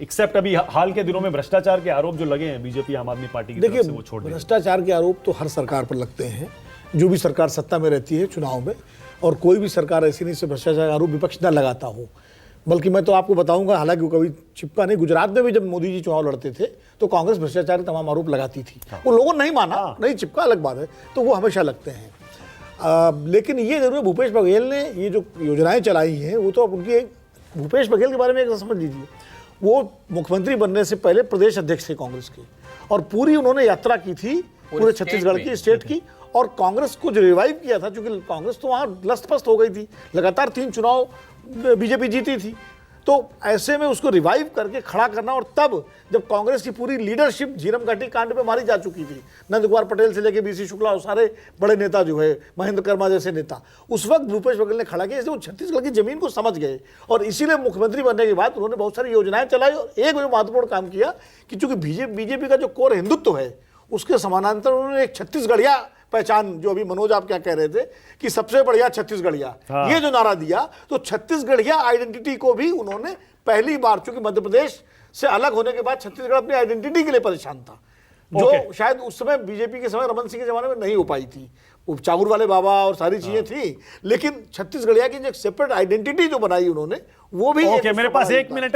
Accept अभी हाल के दिनों में भ्रष्टाचार के आरोप जो लगे हैं बीजेपी आम आदमी पार्टी की तरफ से, वो छोड़ दें। भ्रष्टाचार के आरोप तो हर सरकार पर लगते हैं, जो भी सरकार सत्ता में रहती है चुनाव में, और कोई भी सरकार ऐसी नहीं से भ्रष्टाचार का आरोप विपक्ष न लगाता हो। बल्कि मैं तो आपको बताऊंगा, हालांकि वो कभी चिपका नहीं, गुजरात में भी जब मोदी जी चुनाव लड़ते थे तो कांग्रेस भ्रष्टाचार के तमाम आरोप लगाती थी। वो लोगों ने नहीं माना, नहीं चिपका, अलग बात है, तो वो हमेशा लगते हैं। लेकिन ये जरूर भूपेश बघेल ने ये जो योजनाएं चलाई हैं, वो तो अब उनकी भूपेश बघेल के बारे में एक समझ लीजिए, वो मुख्यमंत्री बनने से पहले प्रदेश अध्यक्ष थे कांग्रेस के, और पूरी उन्होंने यात्रा की थी पूरे छत्तीसगढ़ की, स्टेट की, और कांग्रेस को जो रिवाइव किया था, क्योंकि कांग्रेस तो वहाँ लस्त-पस्त हो गई थी, लगातार 3 चुनाव बीजेपी जीती थी, तो ऐसे में उसको रिवाइव करके खड़ा करना। और तब जब कांग्रेस की पूरी लीडरशिप झीरम घाटी कांड पे मारी जा चुकी थी, नंद कुमार पटेल से लेके बीसी शुक्ला और सारे बड़े नेता जो है, महेंद्र कर्मा जैसे नेता, उस वक्त भूपेश बघेल ने खड़ा किया, इसलिए वो छत्तीसगढ़ की जमीन को समझ गए, और इसीलिए मुख्यमंत्री बनने के बाद उन्होंने बहुत सारी योजनाएं चलाई। और एक जो महत्वपूर्ण काम किया कि चूंकि बीजेपी का जो कोर हिंदुत्व है, उसके समानांतर उन्होंने एक छत्तीसगढ़िया पहचान, जो अभी मनोज आप क्या कह रहे थे कि सबसे बढ़िया छत्तीसगढ़िया, ये जो नारा दिया, तो छत्तीसगढ़िया आइडेंटिटी को भी उन्होंने पहली बार, चूंकि मध्य प्रदेश से अलग होने के बाद छत्तीसगढ़ अपनी आइडेंटिटी के लिए परेशान था, जो शायद उस समय बीजेपी के समय रमन सिंह के जमाने में नहीं हो पाई थी। वो चावुर वाले बाबा और सारी चीजें थी, लेकिन छत्तीसगढ़िया की जो सेपरेट आइडेंटिटी जो बनाई उन्होंने, वो भी मेरे पास 1 मिनट